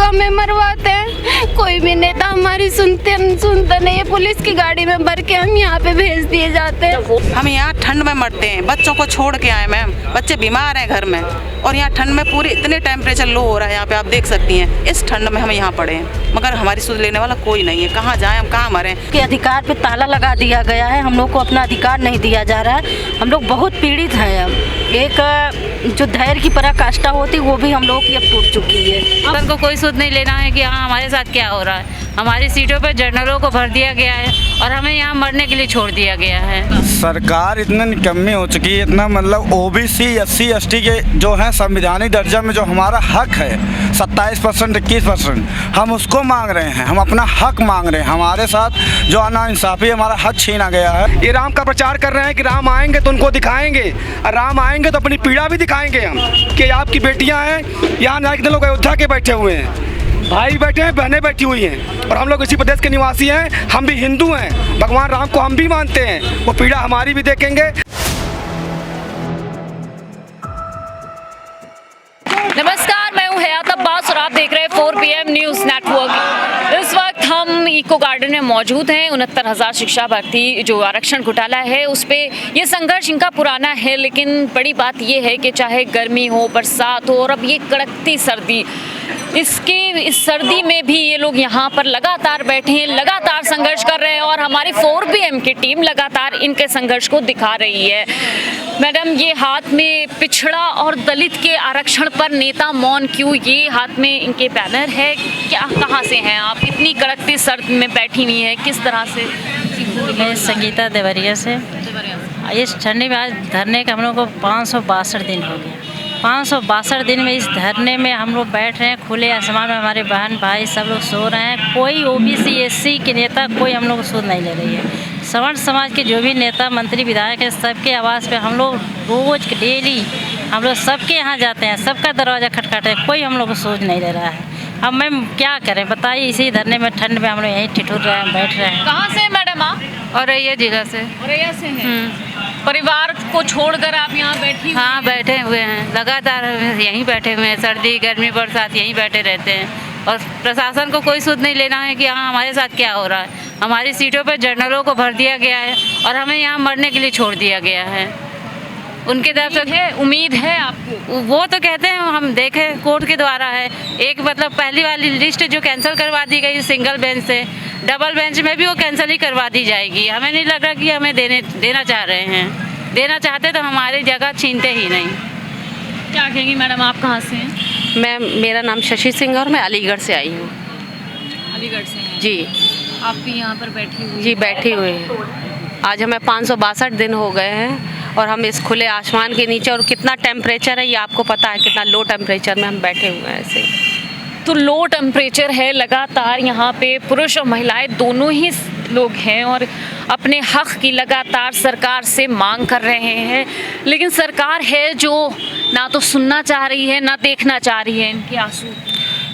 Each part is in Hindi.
हमें मरवाते हैं। कोई भी नेता हमारी सुनता नहीं है। पुलिस की गाड़ी में भर के हम यहाँ पे भेज दिए जाते हैं। हम यहाँ ठंड में मरते हैं, बच्चों को छोड़ के आए मैम, बच्चे बीमार हैं घर में, और यहाँ ठंड में पूरी इतने टेम्परेचर लो हो रहा है यहाँ पे, आप देख सकती हैं। इस ठंड में हम यहाँ पड़े हैं, मगर हमारी सुध लेने वाला कोई नहीं है। कहाँ जाएं हम, कहाँ मरें? के अधिकार पे ताला लगा दिया गया है, हम लोग को अपना अधिकार नहीं दिया जा रहा है। हम लोग बहुत पीड़ित हैं। अब एक जो धैर्य की पराकाष्ठा होती वो भी हम लोगों की अब टूट चुकी है। अपन को कोई सुध नहीं लेना है कि हाँ हमारे साथ क्या हो रहा है। हमारी सीटों पर जनरलों को भर दिया गया है और हमें यहाँ मरने के लिए छोड़ दिया गया है। सरकार इतनी निकम्मी हो चुकी है, इतना मतलब ओबीसी SC ST के जो है संविधानिक दर्जा में जो हमारा हक है 27% 21%, हम उसको मांग रहे हैं। हम अपना हक मांग रहे हैं। हमारे साथ जो नाइंसाफ़ी हमारा हक छीना गया है। ये राम का प्रचार कर रहे हैं कि राम आएंगे तो उनको दिखाएंगे, और राम आएंगे तो अपनी पीड़ा भी दिखाएंगे हम, कि आपकी बेटियां हैं यहाँ ना, कितने लोग अयोध्या के बैठे हुए हैं, भाई बैठे हैं, बहनें बैठी हुई हैं, और हम लोग इसी प्रदेश के निवासी हैं। हम भी हिंदू हैं, भगवान राम को हम भी मानते हैं, वो पीड़ा हमारी भी देखेंगे। नमस्कार, मैं हूँ हयात अब्बास और आप देख रहे हैं 4 PM न्यूज़ नेटवर्क। इस वक्त हम इको गार्डन में मौजूद हैं। 69,000 शिक्षा भर्ती जो आरक्षण घोटाला है उस पे ये संघर्ष इनका पुराना है, लेकिन बड़ी बात ये है कि चाहे गर्मी हो, बरसात हो और अब ये कड़कती सर्दी, इस सर्दी में भी ये लोग यहाँ पर लगातार बैठे हैं, लगातार संघर्ष कर रहे हैं और हमारी 4 PM की टीम लगातार इनके संघर्ष को दिखा रही है। मैडम, ये हाथ में पिछड़ा और दलित के आरक्षण पर नेता मौन क्यों, ये हाथ में इनके बैनर है क्या? कहाँ से हैं आप? इतनी कड़कती सर्द में बैठी हुई हैं, किस तरह से? मैं संगीता देवरिया से। इस ठंडी में आज धरने का हम लोग को 562 दिन हो गया। 562 दिन में इस धरने में हम लोग बैठ रहे हैं, खुले आसमान में हमारे बहन भाई सब लोग सो रहे हैं। कोई OBC SC के नेता कोई हम लोग को सुध नहीं ले रही है। सवर्ण समाज के जो भी नेता मंत्री विधायक हैं, सबके आवाज़ पे हम लोग रोज डेली हम लोग सबके यहाँ जाते हैं, सबका दरवाज़ा खटखटाते हैं, कोई हम लोग को सूझ नहीं ले रहा है। अब मैम क्या करें बताइए, इसी धरने में ठंड में हम लोग यहीं ठिठुर रहे हैं, बैठ रहे हैं। कहाँ से मैडम आप? औरैया जिला से। औरैया से हैं। परिवार को छोड़कर आप यहाँ बैठी? हाँ, बैठे हुए हैं, लगातार यहीं बैठे हुए हैं, सर्दी गर्मी बरसात यहीं बैठे रहते हैं। और प्रशासन को कोई सुध नहीं लेना है कि हाँ हमारे साथ क्या हो रहा है। हमारी सीटों पर जनरलों को भर दिया गया है और हमें यहाँ मरने के लिए छोड़ दिया गया है। उनके तरफ से उम्मीद है आपको? वो तो कहते हैं, हम देखें कोर्ट के द्वारा है। एक मतलब पहली वाली लिस्ट जो कैंसिल करवा दी गई सिंगल बेंच से, डबल बेंच में भी वो कैंसिल ही करवा दी जाएगी। हमें नहीं लग रहा कि हमें देना चाह रहे हैं। देना चाहते तो हमारी जगह छीनते ही नहीं। क्या कहेंगी मैडम, आप कहाँ से हैं? मैम, मेरा नाम शशि सिंह और मैं अलीगढ़ से आई हूँ। अलीगढ़ से हैं जी। आप भी यहाँ पर बैठी हुई? जी, बैठी हुई हैं। आज हमें 562 दिन हो गए हैं और हम इस खुले आसमान के नीचे, और कितना टेम्परेचर है ये आपको पता है, कितना लो टेम्परेचर में हम बैठे हुए हैं ऐसे। तो लो टेम्परेचर है, लगातार यहाँ पे पुरुष और महिलाएं दोनों ही लोग हैं और अपने हक की लगातार सरकार से मांग कर रहे हैं, लेकिन सरकार है जो ना तो सुनना चाह रही है ना देखना चाह रही है इनके आंसू।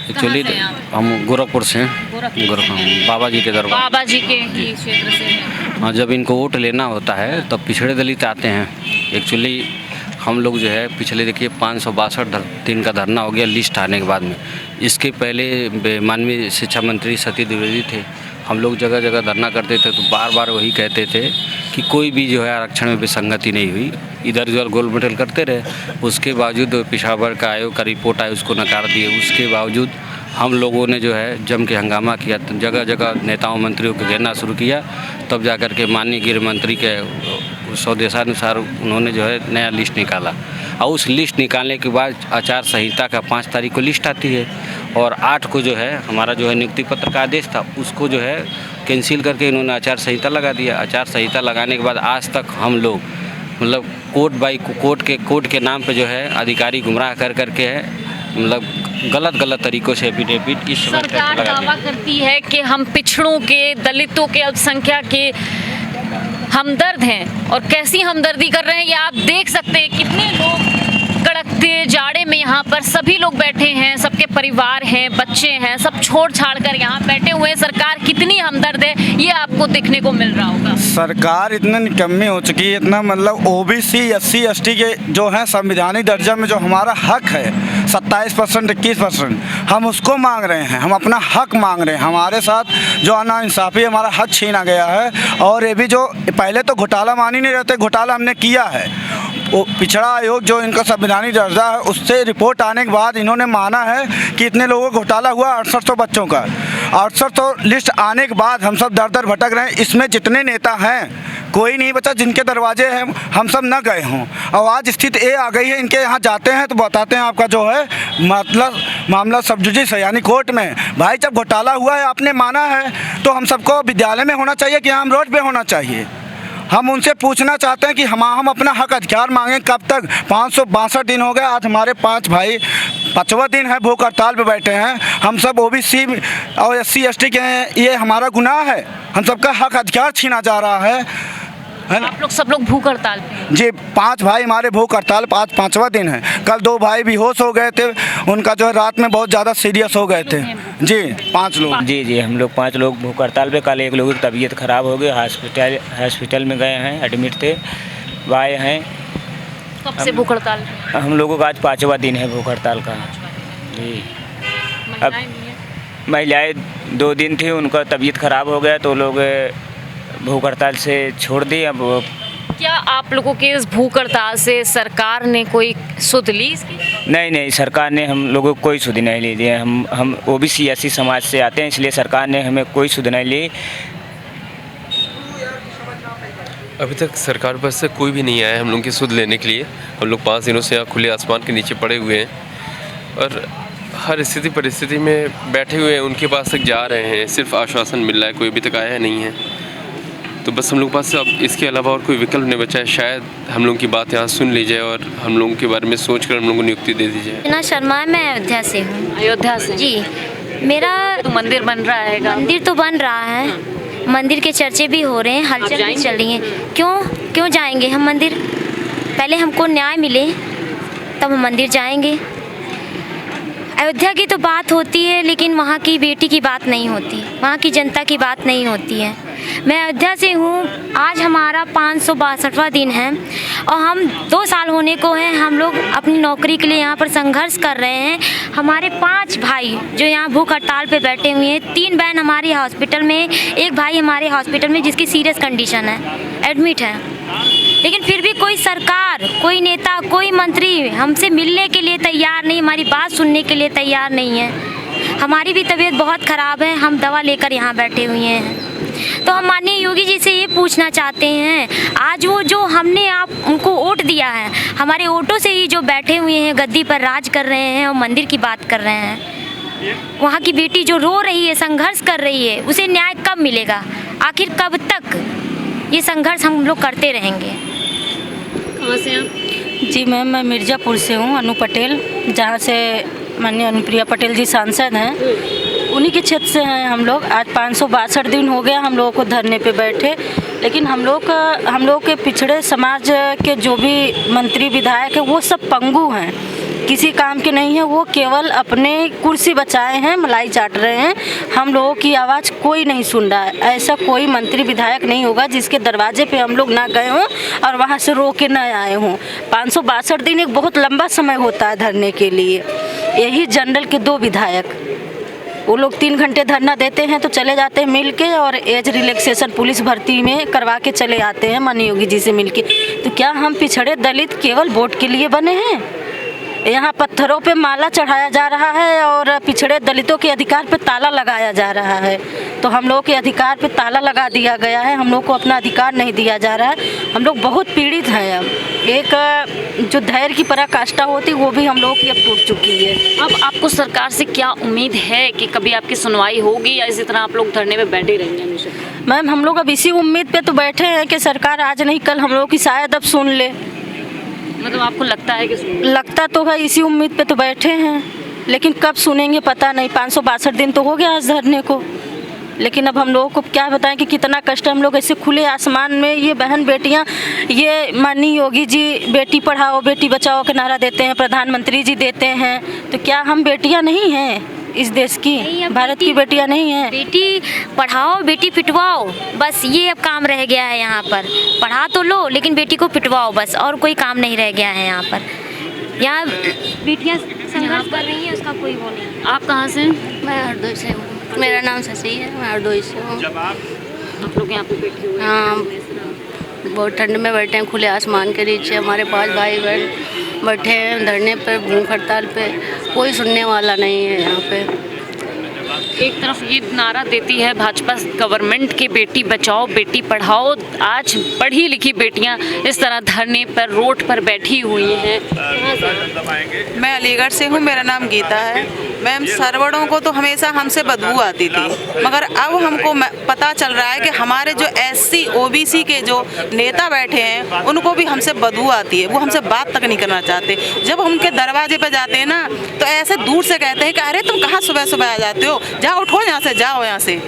एक्चुअली हम गोरखपुर से हैं, गोरखपुर बाबा जी के दरबार, बाबा जी के ही क्षेत्र से हैं। हाँ, जब इनको वोट लेना होता है तब पिछड़े दलित आते हैं। एक्चुअली हम लोग जो है पिछले देखिए 562 दिन का धरना हो गया लिस्ट आने के बाद में। इसके पहले माननीय शिक्षा मंत्री सती द्विवेदी थे। हम लोग जगह जगह धरना करते थे तो बार बार वही कहते थे कि कोई भी जो है आरक्षण में विसंगति नहीं हुई, इधर उधर गोल मटोल करते रहे। उसके बावजूद पिछड़ा वर्ग का आयोग का रिपोर्ट आया, उसको नकार दिए। उसके बावजूद हम लोगों ने जो है जम के हंगामा किया, जगह जगह नेताओं मंत्रियों को घेरना शुरू किया। तब जाकर के माननीय गृह मंत्री के स्वदेशानुसार उन्होंने जो है नया लिस्ट निकाला, और उस लिस्ट निकालने के बाद आचार संहिता का 5 तारीख को लिस्ट आती है और 8 को जो है हमारा जो है नियुक्ति पत्र का आदेश था उसको जो है कैंसिल करके इन्होंने आचार संहिता लगा दिया। आचार संहिता लगाने के बाद आज तक हम लोग मतलब कोर्ट के नाम पे जो है अधिकारी गुमराह करके है, मतलब गलत तरीक़ों से एफिडेविट इस समय सरकार दावा करती है कि हम पिछड़ों के, दलितों के, अल्पसंख्यक के हमदर्द हैं, और कैसी हमदर्दी कर रहे हैं ये आप देख सकते हैं। कितने लोग कड़कते जाड़े में यहाँ पर सभी लोग बैठे हैं, सबके परिवार हैं, बच्चे हैं, सब छोड़ छाड़ कर यहाँ बैठे हुए हैं। सरकार कितनी हमदर्द है ये आपको देखने को मिल रहा होगा। सरकार इतनी निकम्मी हो चुकी है, इतना मतलब OBC SC ST के जो है संविधानिक दर्जा में जो हमारा हक है 27%, 21%, हम उसको मांग रहे हैं। हम अपना हक मांग रहे हैं। हमारे साथ जो नाइंसाफ़ी, हमारा हक छीना गया है। और ये भी जो पहले तो घोटाला मान ही नहीं रहते, घोटाला हमने किया है। वो पिछड़ा आयोग जो इनका संवैधानिक दर्जा है, उससे रिपोर्ट आने के बाद इन्होंने माना है कि इतने लोगों का घोटाला हुआ, 6800 बच्चों का। 6800 लिस्ट आने के बाद हम सब दर दर भटक रहे हैं। इसमें जितने नेता हैं कोई नहीं बचा जिनके दरवाजे हैं हम सब न गए हों। और आज स्थिति ये आ गई है, इनके यहाँ जाते हैं तो बताते हैं आपका जो है मतलब मामला सब जुडिस है, यानी कोर्ट में। भाई जब घोटाला हुआ है, आपने माना है, तो हम सबको विद्यालय में होना चाहिए कि हम रोड पे होना चाहिए। हम उनसे पूछना चाहते हैं कि हम अपना हक अधिकार मांगें कब तक। 562 दिन हो गए, आज हमारे 5 भाई 5वां दिन है भूख हड़ताल पे बैठे हैं। हम सब ओबीसी और SC ST के हैं, ये हमारा गुनाह है। हम सबका हक अधिकार छीना जा रहा है ना। आप लोग सब लोग भूख हड़ताल पे? जी, 5 भाई हमारे भूख हड़ताल, आज 5वां दिन है। कल 2 भाई बेहोश हो गए थे, उनका जो है रात में बहुत ज़्यादा सीरियस हो गए थे। जी 5 लोग। जी हम लोग 5 लोग भूख हड़ताल पे। कल एक लोगों की तबीयत ख़राब हो गई, हॉस्पिटल में गए हैं, एडमिट थे, आए हैं। कब से भूख हड़ताल? हम लोगों का आज 5वां दिन है भूख हड़ताल का। जी, अब महिलाएँ 2 दिन थी, उनका तबीयत ख़राब हो गया तो लोग भूख हड़ताल से छोड़ दी। अब क्या आप लोगों के इस भूख हड़ताल से सरकार ने कोई सुध ली इसकी? नहीं, सरकार ने हम लोगों को कोई सुध नहीं ली है। हम OBC SC समाज से आते हैं, इसलिए सरकार ने हमें कोई सुध नहीं ली। अभी तक सरकार पास से कोई भी नहीं आया है हम लोग की सुध लेने के लिए। हम लोग 5 दिनों से यहाँ खुले आसमान के नीचे पड़े हुए हैं और हर स्थिति परिस्थिति में बैठे हुए हैं, उनके पास तक जा रहे हैं। सिर्फ आश्वासन मिल रहा है, कोई अभी तक आया नहीं है। तो बस हम लोग के पास अब इसके अलावा और कोई विकल्प नहीं बचा है। शायद हम लोगों की बात यहाँ सुन ली जाए और हम लोगों के बारे में सोचकर हम लोगों को नियुक्ति दे दी जाए। ना शर्मा, मैं अयोध्या से हूँ। अयोध्या से? जी, मेरा तो मंदिर बन रहा है। मंदिर तो बन रहा है, मंदिर के चर्चे भी हो रहे हैं, हलचल भी चल रही है। क्यों जाएंगे हम मंदिर? पहले हमको न्याय मिले तब हम मंदिर जाएंगे। अयोध्या की तो बात होती है, लेकिन वहाँ की बेटी की बात नहीं होती, वहाँ की जनता की बात नहीं होती है। मैं अयोध्या से हूँ। आज हमारा 562वां दिन है और हम 2 साल होने को हैं। हम लोग अपनी नौकरी के लिए यहाँ पर संघर्ष कर रहे हैं। हमारे 5 भाई जो यहाँ भूख हड़ताल पे बैठे हुए हैं, 3 बहन हमारी हॉस्पिटल में, 1 भाई हमारे हॉस्पिटल में जिसकी सीरियस कंडीशन है, एडमिट है। लेकिन फिर भी कोई सरकार, कोई नेता, कोई मंत्री हमसे मिलने के लिए तैयार नहीं, हमारी बात सुनने के लिए तैयार नहीं है। हमारी भी तबीयत बहुत ख़राब है, हम दवा लेकर यहाँ बैठे हुए हैं। तो हम माननीय योगी जी से ये पूछना चाहते हैं, आज वो जो हमने आप उनको वोट दिया है, हमारे वोटों से ही जो बैठे हुए हैं गद्दी पर राज कर रहे हैं और मंदिर की बात कर रहे हैं, वहाँ की बेटी जो रो रही है, संघर्ष कर रही है, उसे न्याय कब मिलेगा? आखिर कब तक ये संघर्ष हम लोग करते रहेंगे? कहाँ से आप? जी मैम, मैं मिर्ज़ापुर से हूँ, अनु पटेल, जहाँ से माननीय अनुप्रिया पटेल जी सांसद हैं, उन्हीं के क्षेत्र से हैं हम लोग। आज 562 दिन हो गया हम लोगों को धरने पे बैठे, लेकिन हम लोग के पिछड़े समाज के जो भी मंत्री विधायक हैं वो सब पंगु हैं, किसी काम के नहीं है। वो केवल अपने कुर्सी बचाए हैं, मलाई चाट रहे हैं। हम लोगों की आवाज़ कोई नहीं सुन रहा है। ऐसा कोई मंत्री विधायक नहीं होगा जिसके दरवाजे पे हम लोग ना गए हों और वहाँ से रो के ना आए हों। 562 दिन एक बहुत लंबा समय होता है धरने के लिए। यही जनरल के 2 विधायक, वो लोग 3 घंटे धरना देते हैं तो चले जाते हैं मिल के, और एज रिलैक्सेशन पुलिस भर्ती में करवा के चले आते हैं माननीय योगी जी से मिल के। तो क्या हम पिछड़े दलित केवल वोट के लिए बने हैं? यहाँ पत्थरों पे माला चढ़ाया जा रहा है और पिछड़े दलितों के अधिकार पे ताला लगाया जा रहा है। तो हम लोग के अधिकार पे ताला लगा दिया गया है, हम लोग को अपना अधिकार नहीं दिया जा रहा है। हम लोग बहुत पीड़ित हैं। अब एक जो धैर्य की पराकाष्ठा होती वो भी हम लोग की अब टूट चुकी है। अब आपको सरकार से क्या उम्मीद है कि कभी आपकी सुनवाई होगी या इसी तरह आप लोग धरने में बैठे रहेंगे हमेशा? मैम, हम लोग अब इसी उम्मीद पे तो बैठे हैं कि सरकार आज नहीं कल हम लोग की शायद अब सुन ले। मतलब आपको लगता है कि लगता तो है, इसी उम्मीद पे तो बैठे हैं, लेकिन कब सुनेंगे पता नहीं। 562 दिन तो हो गया आज धरने को, लेकिन अब हम लोगों को क्या बताएं कि कितना कष्ट है। हम लोग ऐसे खुले आसमान में, ये बहन बेटियां, ये माननीय योगी जी बेटी पढ़ाओ बेटी बचाओ का नारा देते हैं, प्रधानमंत्री जी देते हैं, तो क्या हम बेटियां नहीं हैं इस देश की? भारत की बेटियां नहीं हैं? बेटी पढ़ाओ बेटी पिटवाओ, बस ये अब काम रह गया है यहाँ पर। पढ़ा तो लो लेकिन बेटी को पिटवाओ, बस और कोई काम नहीं रह गया है यहाँ पर। यहाँ बेटियाँ संघर्ष कर रही है, उसका कोई वो नहीं। आप कहाँ से? मैं हरदोई से हूँ, मेरा नाम शशि है, मैं हरदोई से हूँ। आप लोग यहाँ पे बैठे हुए हैं? हाँ, बहुत ठंड में बैठे हैं खुले आसमान के नीचे। हमारे 5 भाई बहन बैठे हैं धरने पे, भूख हड़ताल पे, कोई सुनने वाला नहीं है यहाँ पे। एक तरफ ये नारा देती है भाजपा गवर्नमेंट की बेटी बचाओ बेटी पढ़ाओ, आज पढ़ी लिखी बेटियां इस तरह धरने पर रोड पर बैठी हुई हैं। मैं अलीगढ़ से हूँ, मेरा नाम गीता है। मैम, सरवड़ों को तो हमेशा हमसे बदबू आती थी, मगर अब हमको पता चल रहा है कि हमारे जो SC OBC के जो नेता बैठे हैं उनको भी हमसे बदबू आती है, वो हमसे बात तक नहीं करना चाहते। जब हम उनके दरवाजे पर जाते हैं ना तो ऐसे दूर से कहते हैं कि अरे तुम कहाँ सुबह सुबह आ जाते हो, जाओ उठो यहाँ से, जाओ यहाँ से।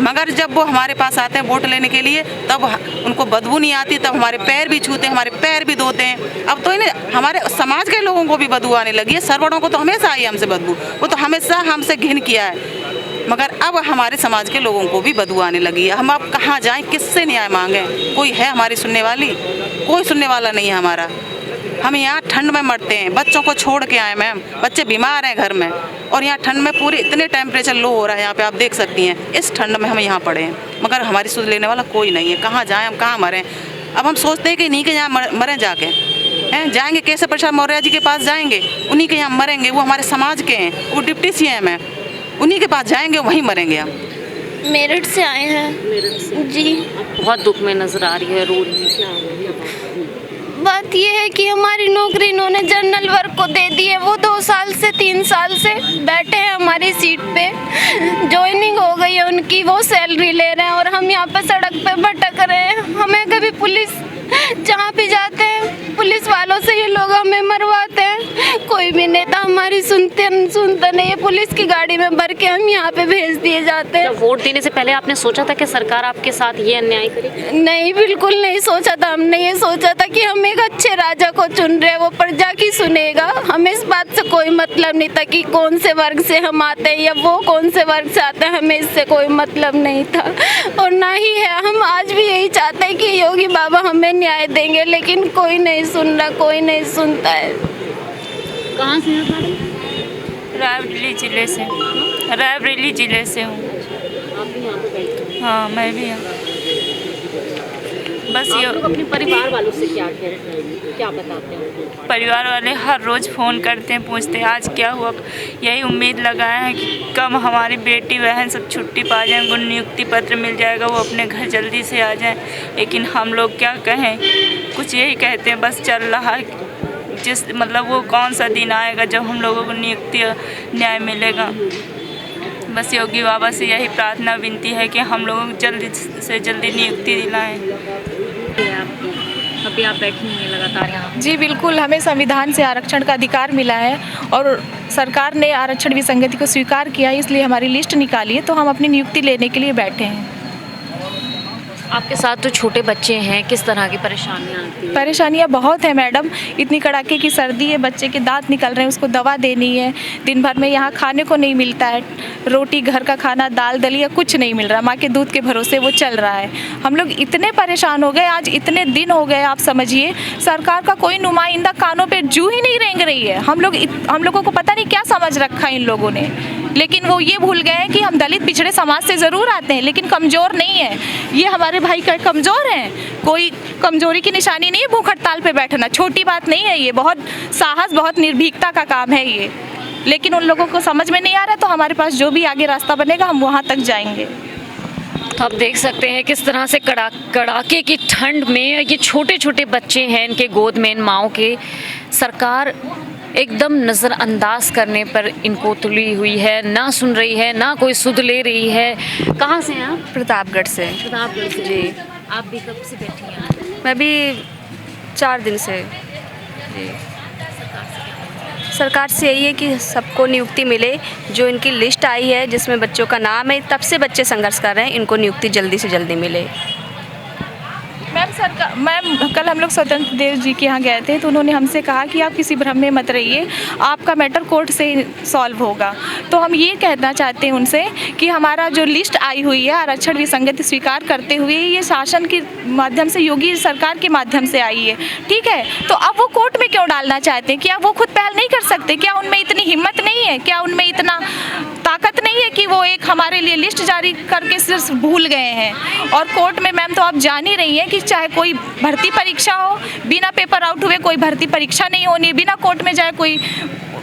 मगर जब वो हमारे पास आते हैं वोट लेने के लिए तब उनको बदबू नहीं आती, तब हमारे पैर भी छूते हैं, हमारे पैर भी धोते हैं। अब तो इन्हें हमारे समाज के लोगों को भी बदबू आने लगी है। सरवड़ों को तो हमेशा आई हमसे बदबू, वो तो हमेशा हमसे घिन किया है, मगर अब हमारे समाज के लोगों को भी बदबू आने लगी है। हम अब कहाँ जाएँ, किससे न्याय मांगें? कोई है हमारी सुनने वाली? कोई सुनने वाला नहीं है हमारा। हम यहाँ ठंड में मरते हैं, बच्चों को छोड़ के आए मैम, बच्चे बीमार हैं घर में, और यहाँ ठंड में पूरे इतने टेम्परेचर लो हो रहा है यहाँ पे, आप देख सकती हैं। इस ठंड में हम यहाँ पड़े हैं, मगर हमारी सुध लेने वाला कोई नहीं है। कहाँ जाएं हम, कहाँ मरें? अब हम सोचते हैं कि इन्हीं के यहाँ मरें जाके, हैं जाएंगे केशव प्रसाद मौर्य जी के पास जाएंगे, उन्हीं के यहाँ मरेंगे। वो हमारे समाज के हैं, वो डिप्टी CM हैं, उन्हीं के पास जाएंगे, वहीं मरेंगे हम। मेरठ से आए हैं जी। बहुत दुख में नजर आ रही है, रो रही है, क्या हो रही है? बात ये है कि हमारी नौकरी इन्होंने जनरल वर्ग को दे दी है। वो 2 साल से 3 साल से बैठे हैं हमारी सीट पे, ज्वाइनिंग हो गई है उनकी, वो सैलरी ले रहे हैं और हम यहाँ पे सड़क पे भटक रहे हैं। हमें कभी पुलिस, जहाँ भी जाते हैं पुलिस वालों से ये लोग हमें मरवाते हैं। कोई भी नेता हमारी सुनता नहीं है, पुलिस की गाड़ी में भर के हम यहाँ पे भेज दिए जाते हैं। वोट देने से पहले आपने सोचा था कि सरकार आपके साथ ये अन्याय करेगी? नहीं, बिल्कुल नहीं सोचा था। हमने ये सोचा था कि हम एक अच्छे राजा को चुन रहे हैं, वो प्रजा की सुनेगा। हमें इस बात से कोई मतलब नहीं था कि कौन से वर्ग से हम आते हैं या वो कौन से वर्ग से आते हैं, हमें इससे कोई मतलब नहीं था और ना ही है। हम आज भी यही चाहते हैं कि योगी बाबा हमें न्याय देंगे, लेकिन कोई नहीं सुन रहा, कोई नहीं सुनता है। कहाँ से हैं? रायबरेली ज़िले से, रायबरेली ज़िले से हूँ। आप भी यहाँ पे बैठे हैं? हाँ, मैं भी यहाँ। बस ये अपने परिवार वालों से क्या बताते हैं? परिवार वाले हर रोज़ फ़ोन करते हैं, पूछते हैं आज क्या हुआ। यही उम्मीद लगाए हैं कि कब हमारी बेटी बहन सब छुट्टी पा जाएँ, उनको नियुक्ति पत्र मिल जाएगा, वो अपने घर जल्दी से आ जाएं। लेकिन हम लोग क्या कहें, कुछ यही कहते हैं, बस चल रहा है। मतलब वो कौन सा दिन आएगा जब हम लोगों को नियुक्ति न्याय मिलेगा। बस योगी बाबा से यही प्रार्थना विनती है कि हम लोगों को जल्दी से जल्दी नियुक्ति दिलाएं। अभी आप बैठी हुई हैं लगातार यहाँ? जी बिल्कुल, हमें संविधान से आरक्षण का अधिकार मिला है और सरकार ने आरक्षण विसंगति को स्वीकार किया है, इसलिए हमारी लिस्ट निकाली है, तो हम अपनी नियुक्ति लेने के लिए बैठे हैं। आपके साथ तो छोटे बच्चे हैं, किस तरह की परेशानियाँ आती हैं? परेशानियाँ बहुत है मैडम, इतनी कड़ाके की सर्दी है, बच्चे के दांत निकल रहे हैं, उसको दवा देनी है। दिन भर में यहाँ खाने को नहीं मिलता है, रोटी घर का खाना, दाल दलिया कुछ नहीं मिल रहा, माँ के दूध के भरोसे वो चल रहा है। हम लोग इतने परेशान हो गए, आज इतने दिन हो गए, आप समझिए सरकार का कोई नुमाइंदा कानों पे जू ही नहीं रेंग रही है। हम लोगों को पता नहीं क्या समझ रखा है इन लोगों ने, लेकिन वो ये भूल गए हैं कि हम दलित पिछड़े समाज से ज़रूर आते हैं, लेकिन कमज़ोर नहीं है। ये हमारे भाई का कमज़ोर हैं, कोई कमज़ोरी की निशानी नहीं है भूख हड़ताल पे बैठना, छोटी बात नहीं है ये, बहुत साहस, बहुत निर्भीकता का काम है ये। लेकिन उन लोगों को समझ में नहीं आ रहा, तो हमारे पास जो भी आगे रास्ता बनेगा हम वहाँ तक जाएंगे। तो आप देख सकते हैं किस तरह से कड़ाके की ठंड में ये छोटे छोटे बच्चे हैं, इनके गोद में इन माओं के, सरकार एकदम नज़रअंदाज करने पर इनको तुली हुई है, ना सुन रही है, ना कोई सुध ले रही है। कहाँ से हैं आप? प्रतापगढ़ से। प्रतापगढ़ से जी। आप भी कब से बैठी हैं? मैं भी 4 दिन से। जी। सरकार से यही है कि सबको नियुक्ति मिले, जो इनकी लिस्ट आई है जिसमें बच्चों का नाम है, तब से बच्चे संघर्ष कर रहे हैं, इनको नियुक्ति जल्दी से जल्दी मिले। मैम सरकार मैम, कल हम लोग स्वतंत्र देव जी के यहाँ गए थे तो उन्होंने हमसे कहा कि आप किसी भ्रम में मत रहिए, आपका मैटर कोर्ट से सॉल्व होगा। तो हम ये कहना चाहते हैं उनसे कि हमारा जो लिस्ट आई हुई है आरक्षण विसंगति स्वीकार करते हुए, ये शासन के माध्यम से, योगी सरकार के माध्यम से आई है, ठीक है। तो अब वो कोर्ट में क्यों डालना चाहते हैं? क्या वो खुद पहल नहीं कर सकते? क्या उनमें इतनी हिम्मत नहीं है? क्या उनमें इतना ताकत नहीं है कि वो एक हमारे लिए लिस्ट जारी करके सिर्फ भूल गए हैं? और कोर्ट में मैम तो आप जान ही रही हैं कि चाहे कोई भर्ती परीक्षा हो, बिना पेपर आउट हुए कोई भर्ती परीक्षा नहीं होनी, बिना कोर्ट में जाए कोई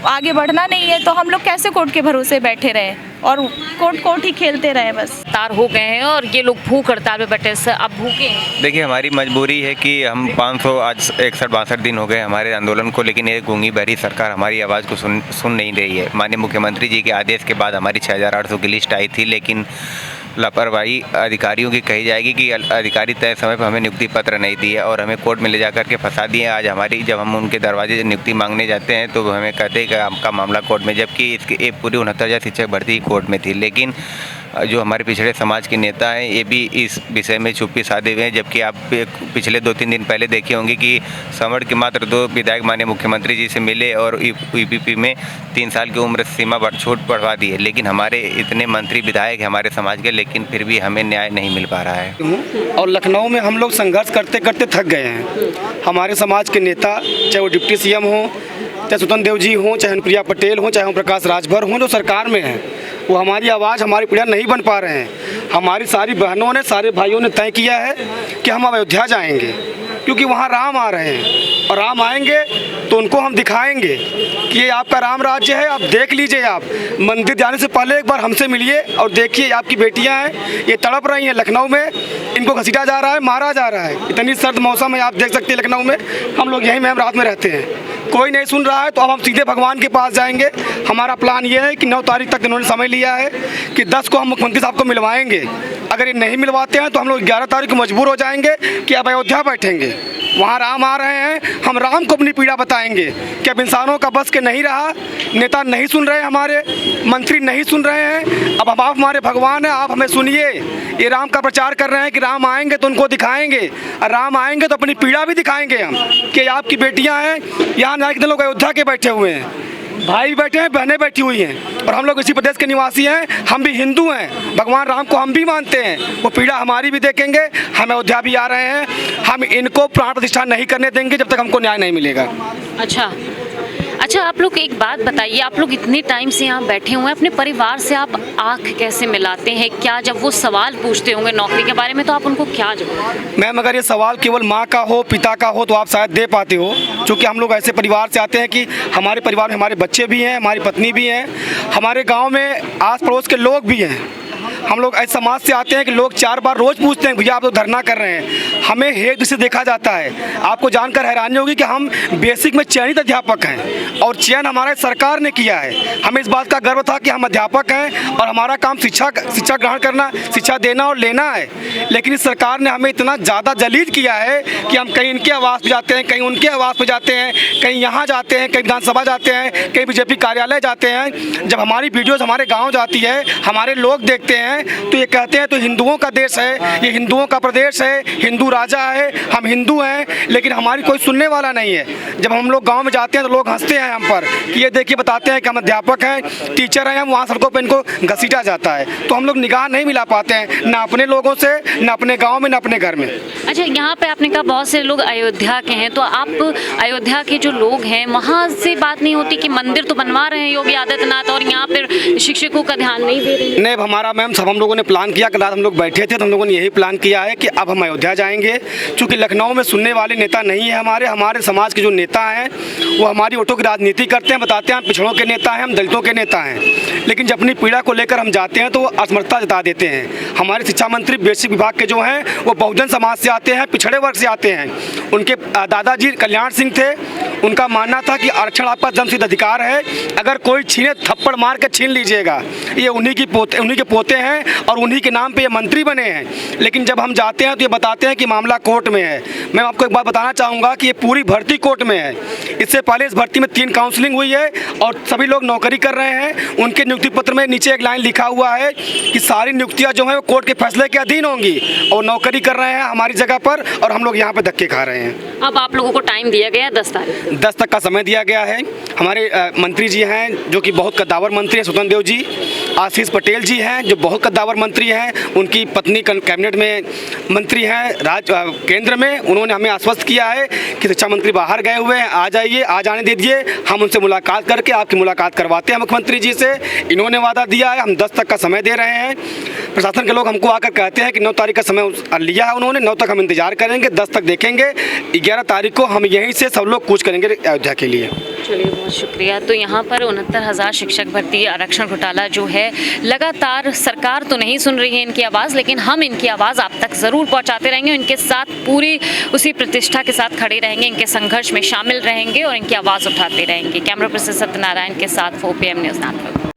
आगे बढ़ना नहीं है। तो हम लोग कैसे कोर्ट के भरोसे बैठे रहे और कोर्ट ही खेलते रहे? बस तार हो गए हैं और ये लोग भूख हड़ताल पे बैठे हैं। अब भूखे हैं। देखिए, हमारी मजबूरी है कि हम 500 आज 61-62 दिन हो गए हमारे आंदोलन को, लेकिन ये गूंगी बहरी सरकार हमारी आवाज़ को सुन नहीं रही है। माननीय मुख्यमंत्री जी के आदेश के बाद हमारी 6800 की लिस्ट आई थी, लेकिन लापरवाही अधिकारियों की कही जाएगी कि अधिकारी तय समय पर हमें नियुक्ति पत्र नहीं दिए और हमें कोर्ट में ले जाकर के फंसा दिए। आज हमारी जब हम उनके दरवाजे नियुक्ति मांगने जाते हैं तो हमें कहते हैं कि आपका मामला कोर्ट में, जबकि इसकी एक पूरी 69,000 शिक्षक भर्ती कोर्ट में थी। लेकिन जो हमारे पिछड़े समाज के नेता हैं ये भी इस विषय में चुप्पी साधे हुए हैं, जबकि आप पिछले 2-3 दिन पहले देखे होंगे कि समड़ के मात्र 2 विधायक माननीय मुख्यमंत्री जी से मिले और यूपीपी में 3 साल की उम्र सीमा छूट बढ़वा दी है। लेकिन हमारे इतने मंत्री विधायक हैं हमारे समाज के, लेकिन फिर भी हमें न्याय नहीं मिल पा रहा है। और लखनऊ में हम लोग संघर्ष करते करते थक गए हैं। हमारे समाज के नेता, चाहे वो डिप्टी सीएम हो, चाहे स्वतंत्र देव जी हों, चाहे अनुप्रिया पटेल हों, चाहे ओम प्रकाश राजभर हों, जो सरकार में हैं, वो हमारी आवाज़, हमारी पीड़ा नहीं बन पा रहे हैं। हमारी सारी बहनों ने, सारे भाइयों ने तय किया है कि हम अयोध्या जाएंगे, क्योंकि वहाँ राम आ रहे हैं और राम आएंगे तो उनको हम दिखाएंगे कि ये आपका राम राज्य है। आप देख लीजिए, आप मंदिर जाने से पहले एक बार हमसे मिलिए और देखिए, आपकी बेटियां हैं, ये तड़प रही हैं लखनऊ में, इनको घसीटा जा रहा है, मारा जा रहा है। इतनी सर्द मौसम है, आप देख सकते हैं लखनऊ में। हम लोग यहीं मैम रात में रहते हैं, कोई नहीं सुन रहा है। तो अब हम सीधे भगवान के पास जाएंगे। हमारा प्लान ये है कि 9 तारीख तक इन्होंने समय लिया है कि 10 को हम मुख्यमंत्री साहब को मिलवाएंगे। अगर ये नहीं मिलवाते हैं तो हम लोग 11 तारीख को मजबूर हो जाएंगे कि अब अयोध्या बैठेंगे, वहाँ राम आ रहे हैं, हम राम को अपनी पीड़ा बताएंगे कि अब इंसानों का बस के नहीं रहा, नेता नहीं सुन रहे, हमारे मंत्री नहीं सुन रहे हैं। अब आप हमारे भगवान हैं, आप हमें सुनिए। ये राम का प्रचार कर रहे हैं कि राम आएंगे तो उनको दिखाएंगे, और राम आएंगे तो अपनी पीड़ा भी दिखाएंगे हम कि आपकी बेटियाँ हैं, यहाँ ना कितने लोग अयोध्या के बैठे हुए हैं, भाई बैठे हैं, बहनें बैठी हुई हैं, और हम लोग इसी प्रदेश के निवासी हैं, हम भी हिंदू हैं, भगवान राम को हम भी मानते हैं। वो पीड़ा हमारी भी देखेंगे, हम अयोध्या भी आ रहे हैं, हम इनको प्राण प्रतिष्ठा नहीं करने देंगे जब तक हमको न्याय नहीं मिलेगा। अच्छा, आप लोग एक बात बताइए, आप लोग इतने टाइम से यहाँ बैठे हुए हैं, अपने परिवार से आप आँख कैसे मिलाते हैं? क्या जब वो सवाल पूछते होंगे नौकरी के बारे में तो आप उनको क्या जवाब? मैम, अगर ये सवाल केवल माँ का हो, पिता का हो तो आप शायद दे पाते हो, क्योंकि हम लोग ऐसे परिवार से आते हैं कि हमारे परिवार में हमारे बच्चे भी हैं, हमारी पत्नी भी हैं, हमारे गाँव में आस पड़ोस के लोग भी हैं। हम लोग ऐसे समाज से आते हैं कि लोग 4 बार रोज़ पूछते हैं, भैया आप तो धरना कर रहे हैं, हमें हेय से देखा जाता है। आपको जानकर हैरानी होगी कि हम बेसिक में चयनित अध्यापक हैं और चयन हमारे सरकार ने किया है। हमें इस बात का गर्व था कि हम अध्यापक हैं और हमारा काम शिक्षा ग्रहण करना, शिक्षा देना और लेना है। लेकिन इस सरकार ने हमें इतना ज़्यादा जलील किया है कि हम कहीं इनके आवास पर जाते हैं, कहीं उनके आवास पर जाते हैं, कहीं यहाँ जाते हैं, कहीं विधानसभा जाते हैं, कहीं बीजेपी कार्यालय जाते हैं। जब हमारी वीडियोज़ हमारे गाँव जाती है, हमारे लोग देखते हैं तो ये कहते हैं तो हिंदुओं का देश है, ये हिंदुओं का प्रदेश है, हिंदू राजा है, हम हिंदू हैं, लेकिन हमारी कोई सुनने वाला नहीं है। जब हम लोग गांव में जाते हैं तो लोग हंसते हैं हम पर कि ये देखिए, बताते हैं कि हम अध्यापक हैं, टीचर हैं, हम वहाँ सड़कों पर इनको घसीटा जाता है। तो हम लोग निगाह नहीं मिला पाते हैं, ना अपने लोगों से, ना अपने गाँव में, ना अपने घर में। अच्छा, यहाँ पे आपने कहा बहुत से लोग अयोध्या के हैं, तो आप अयोध्या के जो लोग हैं वहाँ से बात नहीं होती कि मंदिर तो बनवा रहे हैं योगी आदित्यनाथ और यहाँ पर शिक्षकों का ध्यान नहीं दे रहे हैं? नहीं, हमारा मैम सब हम लोगों ने प्लान किया, कल रात हम लोग बैठे थे तो हम लोगों ने यही प्लान किया है कि अब हम अयोध्या जाएंगे, क्योंकि लखनऊ में सुनने वाले नेता नहीं है। हमारे समाज के जो नेता हैं वो हमारी वोटों की राजनीति करते हैं, बताते हैं हम पिछड़ों के नेता हैं, हम दलितों के नेता हैं, लेकिन जब अपनी पीड़ा को लेकर हम जाते हैं तो वो असमर्थता जता देते हैं। हमारे शिक्षा मंत्री बेसिक विभाग के जो हैं वो बहुजन समाज से आते हैं, पिछड़े वर्ग से आते हैं। उनके दादाजी कल्याण सिंह थे, उनका मानना था कि आरक्षण आपका जन्मसिद्ध अधिकार है, अगर कोई छीने थप्पड़ मार के छीन लीजिएगा। ये उन्हीं के पोते हैं और उन्हीं के नाम पे ये मंत्री बने हैं। लेकिन जब हम जाते हैं तो ये बताते हैं कि मामला कोर्ट में है। मैं आपको एक बात बताना चाहूँगा कि ये पूरी भर्ती कोर्ट में है। इससे पहले इस भर्ती में 3 काउंसलिंग हुई है और सभी लोग नौकरी कर रहे हैं। उनके नियुक्ति पत्र में नीचे एक लाइन लिखा हुआ है कि सारी नियुक्तियाँ जो हैं वो कोर्ट के फैसले के अधीन होंगी, और नौकरी कर रहे हैं हमारी जगह पर और हम लोग यहाँ पर धक्के खा रहे हैं। अब आप लोगों को टाइम दिया गया है 10 तारीख 10 तक का समय दिया गया है। हमारे मंत्री जी हैं जो कि बहुत कद्दावर मंत्री हैं, स्वतंत्र देव जी, आशीष पटेल जी हैं जो बहुत कद्दावर मंत्री हैं, उनकी पत्नी कैबिनेट में मंत्री हैं केंद्र में। उन्होंने हमें आश्वस्त किया है कि शिक्षा मंत्री बाहर गए हुए हैं, आ जाइए, आ जाने दीजिए, हम उनसे मुलाकात करके आपकी मुलाकात करवाते हैं मुख्यमंत्री जी से। इन्होंने वादा दिया है, हम 10 तक का समय दे रहे हैं। प्रशासन के लोग हमको आकर कहते हैं कि 9 तारीख का समय लिया है उन्होंने, 9 तक हम इंतजार करेंगे, 10 तक देखेंगे, 11 तारीख को हम यहीं से सब लोग कूच करेंगे अयोध्या के लिए। चलिए, बहुत शुक्रिया। तो यहाँ पर 69,000 शिक्षक भर्ती आरक्षण घोटाला जो है, लगातार सरकार तो नहीं सुन रही है इनकी आवाज़, लेकिन हम इनकी आवाज़ आप तक ज़रूर पहुँचाते रहेंगे, इनके साथ पूरी उसी प्रतिष्ठा के साथ खड़े रहेंगे, इनके संघर्ष में शामिल रहेंगे और इनकी आवाज़ उठाते रहेंगे। कैमरा पर्सन सत्यनारायण के साथ 4PM न्यूज़ नेटवर्क।